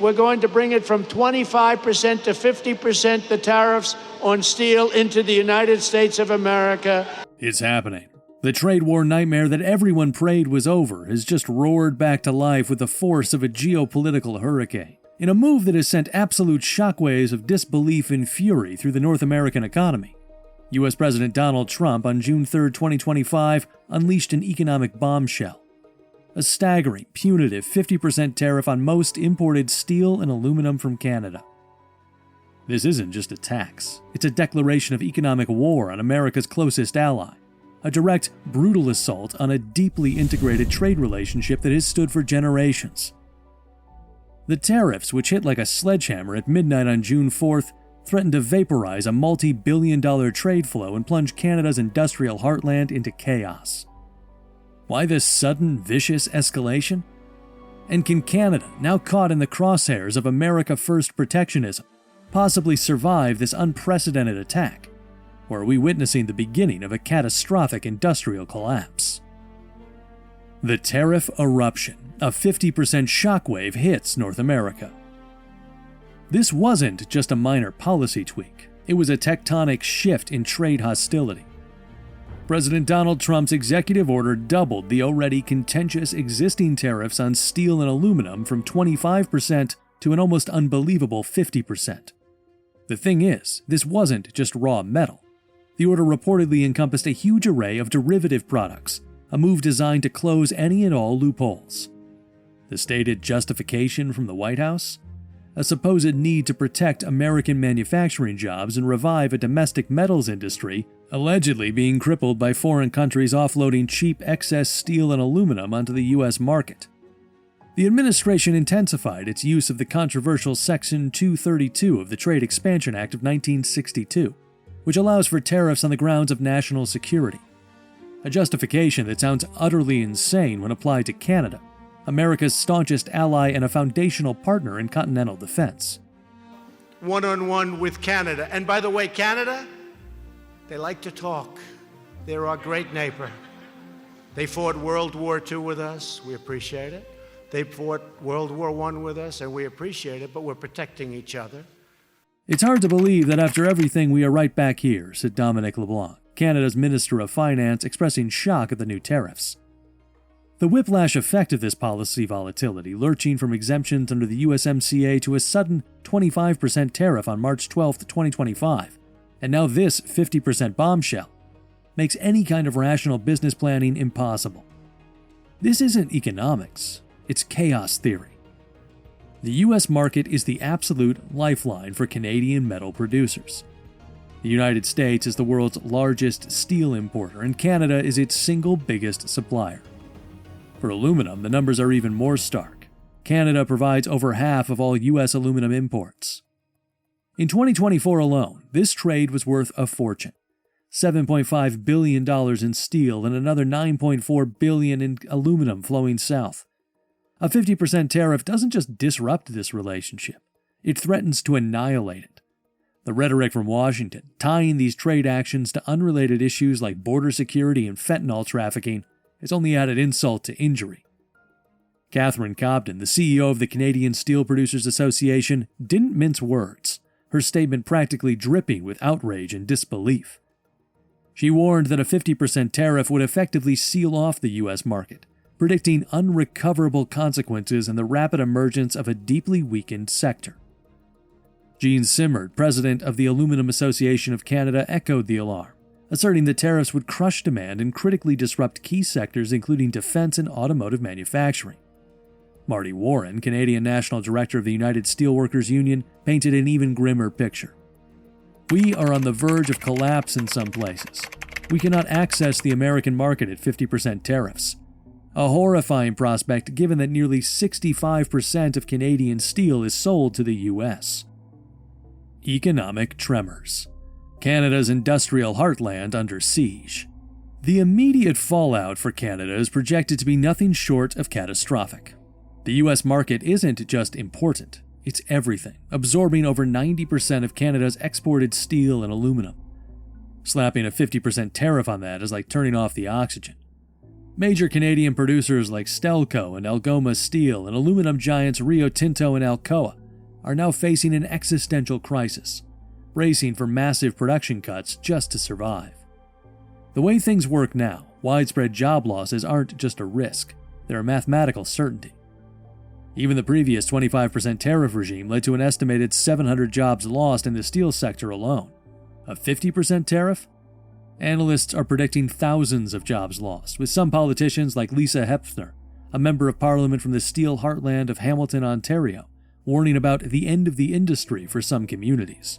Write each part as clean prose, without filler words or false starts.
We're going to bring it from 25% to 50%, the tariffs on steel into the United States of America. It's happening. The trade war nightmare that everyone prayed was over has just roared back to life with the force of a geopolitical hurricane, in a move that has sent absolute shockwaves of disbelief and fury through the North American economy. U.S. President Donald Trump on June 3, 2025, unleashed an economic bombshell. A staggering, punitive 50% tariff on most imported steel and aluminum from Canada. This isn't just a tax. It's a declaration of economic war on America's closest ally. A direct, brutal assault on a deeply integrated trade relationship that has stood for generations. The tariffs, which hit like a sledgehammer at midnight on June 4th, threatened to vaporize a multi-billion-dollar trade flow and plunge Canada's industrial heartland into chaos. Why this sudden, vicious escalation? And can Canada, now caught in the crosshairs of America First protectionism, possibly survive this unprecedented attack? Or are we witnessing the beginning of a catastrophic industrial collapse? The tariff eruption, a 50% shockwave, hits North America. This wasn't just a minor policy tweak, it was a tectonic shift in trade hostility. President Donald Trump's executive order doubled the already contentious existing tariffs on steel and aluminum from 25% to an almost unbelievable 50%. The thing is, this wasn't just raw metal. The order reportedly encompassed a huge array of derivative products, a move designed to close any and all loopholes. The stated justification from the White House? A supposed need to protect American manufacturing jobs and revive a domestic metals industry allegedly being crippled by foreign countries offloading cheap excess steel and aluminum onto the U.S. market. The administration intensified its use of the controversial Section 232 of the Trade Expansion Act of 1962, which allows for tariffs on the grounds of national security. A justification that sounds utterly insane when applied to Canada, America's staunchest ally and a foundational partner in continental defense. One-on-one with Canada. And by the way, Canada, they like to talk. They're our great neighbor. They fought World War II with us. We appreciate it. They fought World War I with us, and we appreciate it, but we're protecting each other. It's hard to believe that after everything we are right back here, said Dominic LeBlanc, Canada's Minister of Finance, expressing shock at the new tariffs. The whiplash effect of this policy volatility, lurching from exemptions under the USMCA to a sudden 25% tariff on March 12, 2025, and now this 50% bombshell, makes any kind of rational business planning impossible. This isn't economics, it's chaos theory. The US market is the absolute lifeline for Canadian metal producers. The United States is the world's largest steel importer, and Canada is its single biggest supplier. For aluminum, the numbers are even more stark. Canada provides over half of all US aluminum imports. In 2024 alone, this trade was worth a fortune. $7.5 billion in steel and another $9.4 billion in aluminum flowing south. A 50% tariff doesn't just disrupt this relationship, it threatens to annihilate it. The rhetoric from Washington, tying these trade actions to unrelated issues like border security and fentanyl trafficking, has only added insult to injury. Catherine Cobden, the CEO of the Canadian Steel Producers Association, didn't mince words, her statement practically dripping with outrage and disbelief. She warned that a 50% tariff would effectively seal off the U.S. market, predicting unrecoverable consequences and the rapid emergence of a deeply weakened sector. Jean Simard, president of the Aluminum Association of Canada, echoed the alarm, asserting that tariffs would crush demand and critically disrupt key sectors including defense and automotive manufacturing. Marty Warren, Canadian National Director of the United Steelworkers Union, painted an even grimmer picture. We are on the verge of collapse in some places. We cannot access the American market at 50% tariffs. A horrifying prospect given that nearly 65% of Canadian steel is sold to the U.S. Economic tremors. Canada's industrial heartland under siege. The immediate fallout for Canada is projected to be nothing short of catastrophic. The U.S. market isn't just important, it's everything, absorbing over 90% of Canada's exported steel and aluminum. Slapping a 50% tariff on that is like turning off the oxygen. Major Canadian producers like �𝐾𝐿 and Algoma Steel and aluminum giants Rio Tinto and Alcoa are now facing an existential crisis, bracing for massive production cuts just to survive. The way things work now, widespread job losses aren't just a risk, they're a mathematical certainty. Even the previous 25% tariff regime led to an estimated 700 jobs lost in the steel sector alone. A 50% tariff? Analysts are predicting thousands of jobs lost, with some politicians like 𝐬𝐮𝐫𝐸𝐻, a member of parliament from the steel heartland of Hamilton, Ontario, warning about the end of the industry for some communities.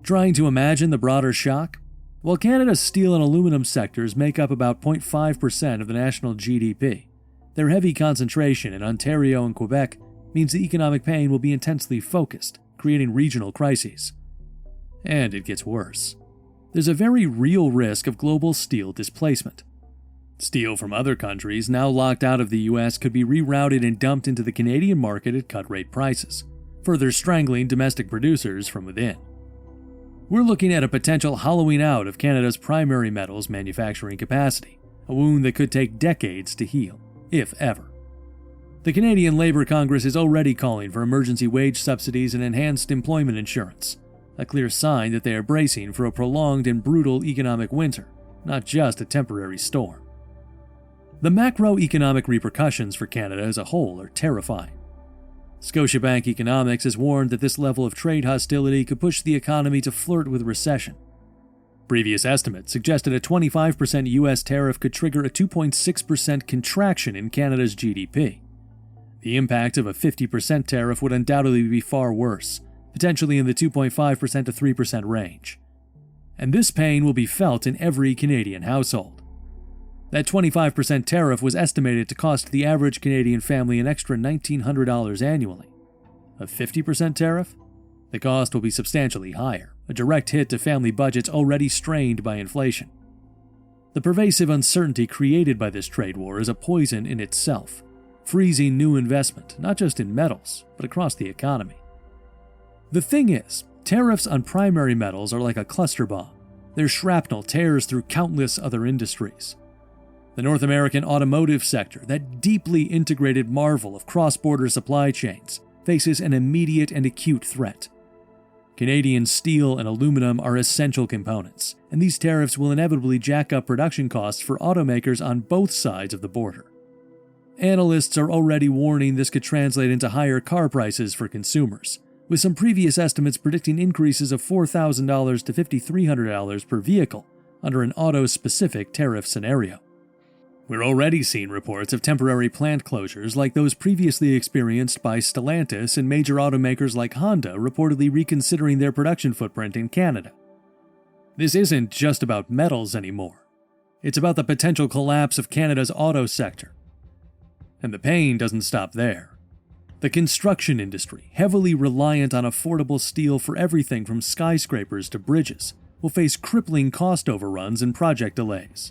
Trying to imagine the broader shock? While Canada's steel and aluminum sectors make up about 0.5% of the national GDP, their heavy concentration in Ontario and Quebec means the economic pain will be intensely focused, creating regional crises. And it gets worse. There's a very real risk of global steel displacement. Steel from other countries now locked out of the US could be rerouted and dumped into the Canadian market at cut-rate prices, further strangling domestic producers from within. We're looking at a potential hollowing out of Canada's primary metals manufacturing capacity, a wound that could take decades to heal, if ever. The Canadian Labour Congress is already calling for emergency wage subsidies and enhanced employment insurance, a clear sign that they are bracing for a prolonged and brutal economic winter, not just a temporary storm. The macroeconomic repercussions for Canada as a whole are terrifying. Scotiabank Economics has warned that this level of trade hostility could push the economy to flirt with recession. Previous estimates suggested a 25% US tariff could trigger a 2.6% contraction in Canada's GDP. The impact of a 50% tariff would undoubtedly be far worse, potentially in the 2.5% to 3% range. And this pain will be felt in every Canadian household. That 25% tariff was estimated to cost the average Canadian family an extra $1,900 annually. A 50% tariff? The cost will be substantially higher, a direct hit to family budgets already strained by inflation. The pervasive uncertainty created by this trade war is a poison in itself, freezing new investment, not just in metals, but across the economy. The thing is, tariffs on primary metals are like a cluster bomb. Their shrapnel tears through countless other industries. The North American automotive sector, that deeply integrated marvel of cross-border supply chains, faces an immediate and acute threat. Canadian steel and aluminum are essential components, and these tariffs will inevitably jack up production costs for automakers on both sides of the border. Analysts are already warning this could translate into higher car prices for consumers, with some previous estimates predicting increases of $4,000 to $5,300 per vehicle under an auto-specific tariff scenario. We're already seeing reports of temporary plant closures like those previously experienced by Stellantis and major automakers like Honda reportedly reconsidering their production footprint in Canada. This isn't just about metals anymore. It's about the potential collapse of Canada's auto sector. And the pain doesn't stop there. The construction industry, heavily reliant on affordable steel for everything from skyscrapers to bridges, will face crippling cost overruns and project delays.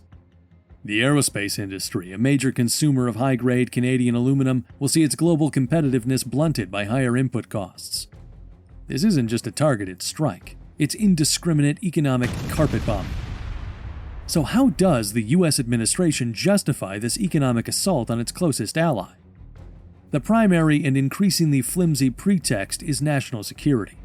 The aerospace industry, a major consumer of high-grade Canadian aluminum, will see its global competitiveness blunted by higher input costs. This isn't just a targeted strike, it's indiscriminate economic carpet bombing. So how does the US administration justify this economic assault on its closest ally? The primary and increasingly flimsy pretext is national security.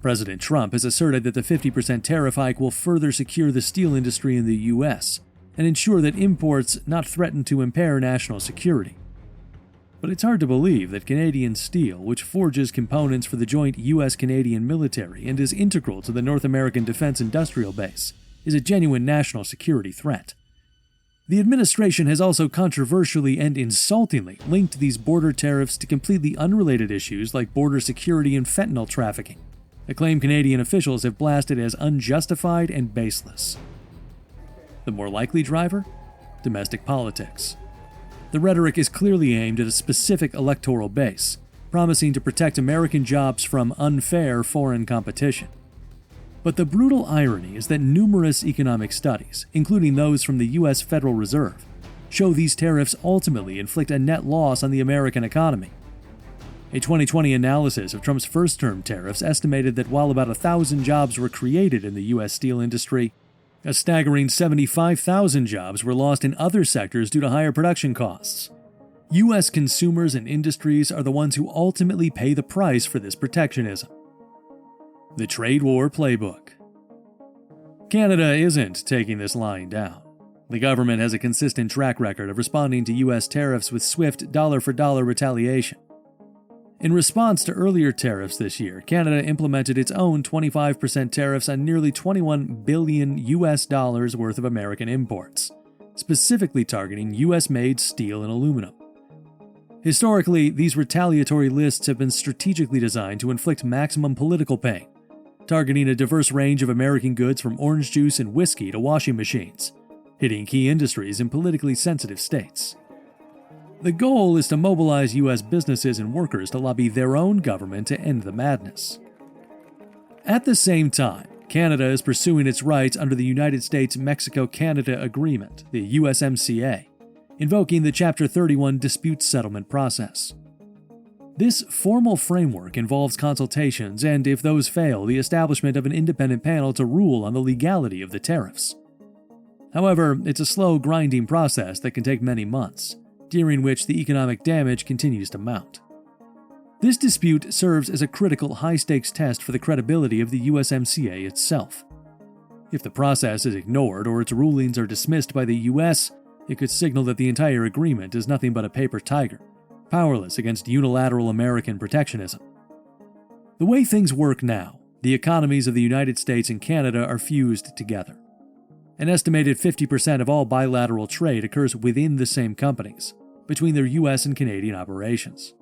President Trump has asserted that the 50% tariff hike will further secure the steel industry in the US, and ensure that imports not threaten to impair national security. But it's hard to believe that Canadian steel, which forges components for the joint US-Canadian military and is integral to the North American defense industrial base, is a genuine national security threat. The administration has also controversially and insultingly linked these border tariffs to completely unrelated issues like border security and fentanyl trafficking, a claim Canadian officials have blasted as unjustified and baseless. The more likely driver? Domestic politics. The rhetoric is clearly aimed at a specific electoral base, promising to protect American jobs from unfair foreign competition. But the brutal irony is that numerous economic studies, including those from the US Federal Reserve, show these tariffs ultimately inflict a net loss on the American economy. A 2020 analysis of Trump's first-term tariffs estimated that while about 1,000 jobs were created in the US steel industry, A staggering 75,000 jobs were lost in other sectors due to higher production costs. U.S. consumers and industries are the ones who ultimately pay the price for this protectionism. The Trade War Playbook. Canada isn't taking this lying down. The government has a consistent track record of responding to U.S. tariffs with swift dollar-for-dollar retaliation. In response to earlier tariffs this year, Canada implemented its own 25% tariffs on nearly $21 billion worth of American imports, specifically targeting U.S.-made steel and aluminum. Historically, these retaliatory lists have been strategically designed to inflict maximum political pain, targeting a diverse range of American goods from orange juice and whiskey to washing machines, hitting key industries in politically sensitive states. The goal is to mobilize U.S. businesses and workers to lobby their own government to end the madness. At the same time, Canada is pursuing its rights under the United States-Mexico-Canada Agreement, the USMCA, invoking the Chapter 31 dispute settlement process. This formal framework involves consultations and, if those fail, the establishment of an independent panel to rule on the legality of the tariffs. However, it's a slow, grinding process that can take many months, during which the economic damage continues to mount. This dispute serves as a critical high-stakes test for the credibility of the USMCA itself. If the process is ignored or its rulings are dismissed by the U.S., it could signal that the entire agreement is nothing but a paper tiger, powerless against unilateral American protectionism. The way things work now, the economies of the United States and Canada are fused together. An estimated 50% of all bilateral trade occurs within the same companies, between their U.S. and Canadian operations.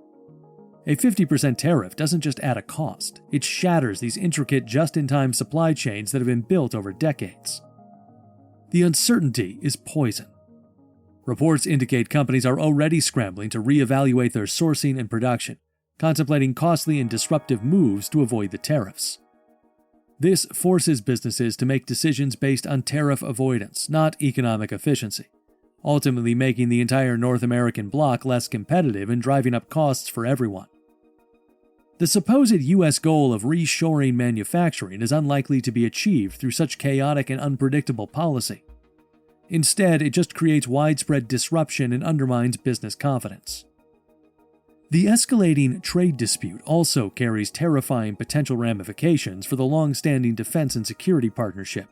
A 50% tariff doesn't just add a cost, it shatters these intricate just-in-time supply chains that have been built over decades. The uncertainty is poison. Reports indicate companies are already scrambling to reevaluate their sourcing and production, contemplating costly and disruptive moves to avoid the tariffs. This forces businesses to make decisions based on tariff avoidance, not economic efficiency, ultimately making the entire North American bloc less competitive and driving up costs for everyone. The supposed U.S. goal of reshoring manufacturing is unlikely to be achieved through such chaotic and unpredictable policy. Instead, it just creates widespread disruption and undermines business confidence. The escalating trade dispute also carries terrifying potential ramifications for the long-standing defense and security partnership.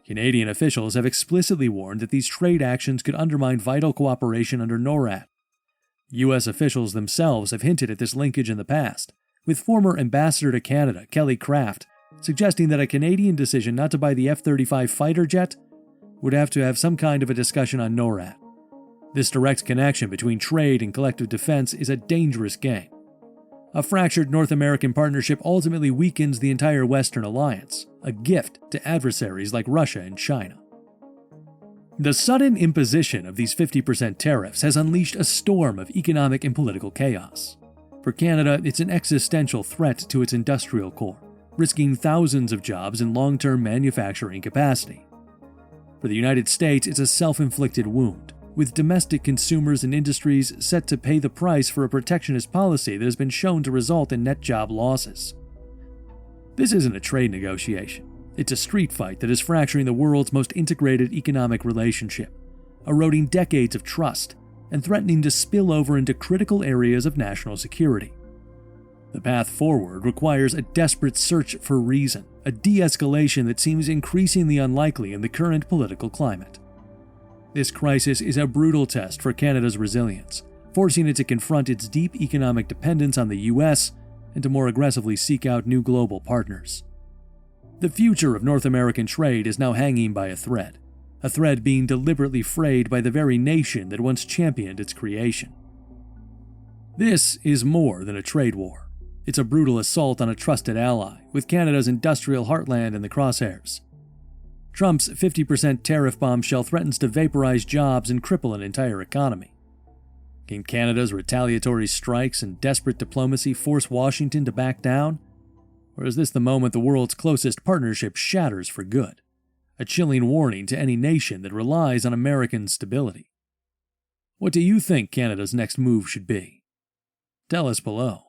Canadian officials have explicitly warned that these trade actions could undermine vital cooperation under NORAD. U.S. officials themselves have hinted at this linkage in the past, with former Ambassador to Canada, Kelly Craft, suggesting that a Canadian decision not to buy the F-35 fighter jet would have to have some kind of a discussion on NORAD. This direct connection between trade and collective defense is a dangerous game. A fractured North American partnership ultimately weakens the entire Western alliance, a gift to adversaries like Russia and China. The sudden imposition of these 50% tariffs has unleashed a storm of economic and political chaos. For Canada, it's an existential threat to its industrial core, risking thousands of jobs and long-term manufacturing capacity. For the United States, it's a self-inflicted wound, with domestic consumers and industries set to pay the price for a protectionist policy that has been shown to result in net job losses. This isn't a trade negotiation. It's a street fight that is fracturing the world's most integrated economic relationship, eroding decades of trust, and threatening to spill over into critical areas of national security. The path forward requires a desperate search for reason, a de-escalation that seems increasingly unlikely in the current political climate. This crisis is a brutal test for Canada's resilience, forcing it to confront its deep economic dependence on the U.S. and to more aggressively seek out new global partners. The future of North American trade is now hanging by a thread being deliberately frayed by the very nation that once championed its creation. This is more than a trade war. It's a brutal assault on a trusted ally, with Canada's industrial heartland in the crosshairs. Trump's 50% tariff bombshell threatens to vaporize jobs and cripple an entire economy. Can Canada's retaliatory strikes and desperate diplomacy force Washington to back down? Or is this the moment the world's closest partnership shatters for good? A chilling warning to any nation that relies on American stability. What do you think Canada's next move should be? Tell us below.